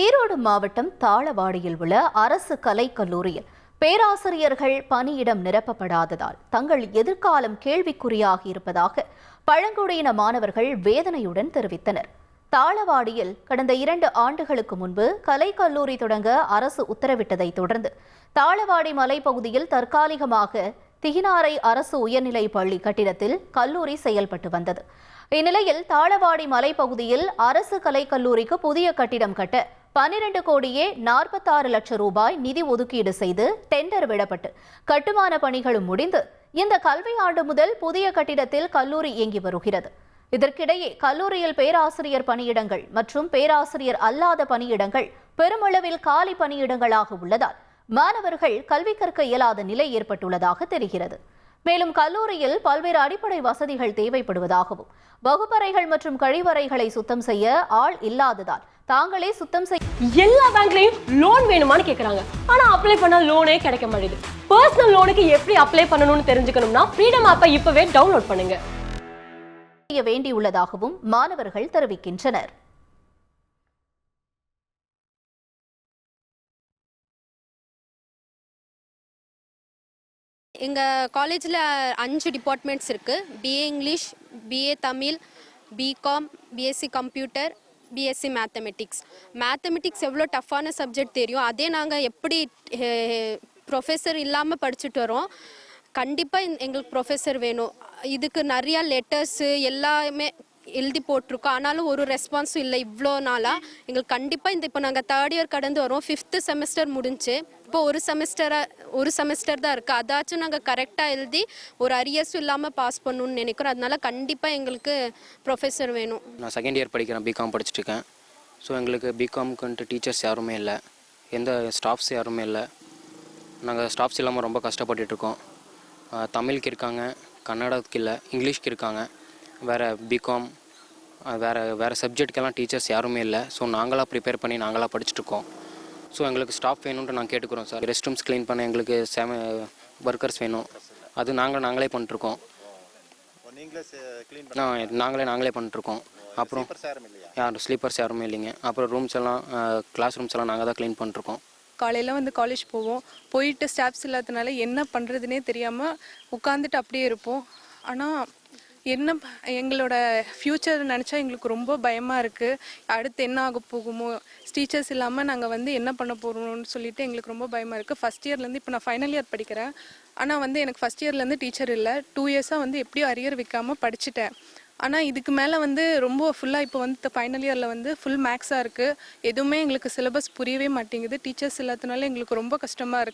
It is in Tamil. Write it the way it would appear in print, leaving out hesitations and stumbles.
ஈரோடு மாவட்டம் தாளவாடியில் உள்ள அரசு கலைக் கல்லூரியில் பேராசிரியர்கள் பணியிடம் நிரப்பப்படாததால் தங்கள் எதிர்காலம் கேள்விக்குறியாகி இருப்பதாக பழங்குடியின மாணவர்கள் வேதனையுடன் தெரிவித்தனர். தாளவாடியில் கடந்த 2 ஆண்டுகளுக்கு முன்பு கலைக் கல்லூரி தொடங்க அரசு உத்தரவிட்டதை தொடர்ந்து தாளவாடி மலைப்பகுதியில் தற்காலிகமாக திகினாரை அரசு உயர்நிலைப் பள்ளி கட்டிடத்தில் கல்லூரி செயல்பட்டு வந்தது. இந்நிலையில் தாளவாடி மலைப்பகுதியில் அரசு கலைக் கல்லூரிக்கு புதிய கட்டிடம் கட்ட 12 கோடியே 46 லட்சம் ரூபாய் நிதி ஒதுக்கீடு செய்து டெண்டர் விடப்பட்டு கட்டுமான பணிகளும் முடிந்து இந்த கல்வியாண்டு முதல் புதிய கட்டிடத்தில் கல்லூரி இயங்கி வருகிறது. இதற்கிடையே கல்லூரியில் பேராசிரியர் பணியிடங்கள் மற்றும் பேராசிரியர் அல்லாத பணியிடங்கள் பெருமளவில் காலி பணியிடங்களாக உள்ளதால் மாணவர்கள் கல்வி கற்க இயலாத நிலை ஏற்பட்டுள்ளதாக தெரிகிறது. மேலும் கல்லூரியில் பல்வேறு அடிப்படை வசதிகள் தேவைப்படுவதாகவும் வகுப்பறைகள் மற்றும் கழிவறைகளை சுத்தம் செய்ய ஆள் இல்லாததால் தாங்களே சுத்தம் செய்ய எல்லா பேங்க்லயும் லோன் வேணுமான்னு கேக்குறாங்க. ஆனா அப்ளை பண்ண லோனே கிடைக்க மாட்டேங்குது. பர்சனல் லோனுக்கு எப்படி அப்ளை பண்ணணும்னு தெரிஞ்சுக்கணும்னா ஃப்ரீடம் ஆப்பை இப்பவே டவுன்லோட் பண்ணுங்க. வேண்டியுள்ளதாகவும் மாணவர்கள் தெரிவிக்கின்றனர். எங்கள் காலேஜில் 5 டிபார்ட்மெண்ட்ஸ் இருக்குது. BA English, BA Tamil, BCom, BSc computer, BSc mathematics எவ்வளோ டஃப்பான சப்ஜெக்ட் தெரியும். அதே நாங்கள் எப்படி ப்ரொஃபஸர் இல்லாமல் படிச்சுட்டு வரோம். கண்டிப்பாக எங்களுக்கு ப்ரொஃபஸர் வேணும். இதுக்கு நிறையா லெட்டர்ஸு எல்லாமே எழுதி போட்டிருக்கோம். ஆனாலும் ஒரு ரெஸ்பான்ஸும் இல்லை. இவ்வளோ நாளாக எங்களுக்கு கண்டிப்பாக இப்போ நாங்கள் 3rd இயர் கடந்து வரோம். 5th செமஸ்டர் முடிஞ்சு இப்போ ஒரு செமஸ்டர் தான் இருக்குது. அதாச்சும் நாங்கள் கரெக்டாக எழுதி ஒரு அரியர்ஸும் இல்லாமல் பாஸ் பண்ணணும்னு நினைக்கிறோம். அதனால கண்டிப்பாக எங்களுக்கு ப்ரொஃபஸர் வேணும். நான் 2nd இயர் படிக்கிறேன், பிகாம் படிச்சுட்ருக்கேன். ஸோ எங்களுக்கு பிகாமுக்குன்ட்டு டீச்சர்ஸ் யாருமே இல்லை, எந்த ஸ்டாஃப்ஸ் யாருமே இல்லை. நாங்கள் ஸ்டாஃப்ஸ் இல்லாமல் ரொம்ப கஷ்டப்பட்டுருக்கோம். தமிழுக்கு இருக்காங்க, கன்னடத்துக்கு இல்லை, இங்கிலீஷ்க்கு இருக்காங்க. வேறு பிகாம் வேறு சப்ஜெக்டுக்கெல்லாம் டீச்சர்ஸ் யாருமே இல்லை. ஸோ நாங்களாக ப்ரிப்பேர் பண்ணி நாங்களாக படிச்சுட்ருக்கோம். ஸோ எங்களுக்கு ஸ்டாஃப் வேணும்ன்ட்டு நாங்கள் கேட்டுக்கிறோம் சார். ரெஸ்ட் ரூம்ஸ் க்ளீன் பண்ண எங்களுக்கு ஒர்க்கர்ஸ் வேணும். அது நாங்களே பண்ணிட்டுருக்கோம். நாங்களே பண்ணிட்டுருக்கோம். அப்புறம் ஸ்லீப்பர்ஸ் யாருமே இல்லைங்க. அப்புறம் ரூம்ஸ் எல்லாம் கிளாஸ் ரூம்ஸ் எல்லாம் நாங்கள் தான் க்ளீன் பண்ணிட்டுருக்கோம். காலையில் காலேஜ் போயிட்டு ஸ்டாஃப்ஸ் இல்லாதனால என்ன பண்ணுறதுனே தெரியாமல் உட்காந்துட்டு அப்படியே இருப்போம். ஆனால் எங்களோட ஃப்யூச்சர் நினச்சா எங்களுக்கு ரொம்ப பயமாக இருக்குது. அடுத்து என்ன ஆக போகுமோ, டீச்சர்ஸ் இல்லாமல் நாங்கள் என்ன பண்ண போகிறோம்னு சொல்லிட்டு எங்களுக்கு ரொம்ப பயமாக இருக்குது. ஃபஸ்ட் இயர்லேருந்து இப்போ நான் ஃபைனல் இயர் படிக்கிறேன். ஆனால் எனக்கு ஃபஸ்ட் இயர்லேருந்து டீச்சர் இல்லை. 2 இயர்ஸாக எப்படியும் அரியர் வைக்காமல் படிச்சுட்டேன். ஆனால் இதுக்கு மேலே ரொம்ப ஃபுல்லாக இப்போ ஃபைனல் இயரில் ஃபுல் மேக்ஸாக இருக்குது. எதுவுமே எங்களுக்கு சிலபஸ் புரியவே மாட்டேங்குது. டீச்சர்ஸ் இல்லாதனால எங்களுக்கு ரொம்ப கஷ்டமாக இருக்குது.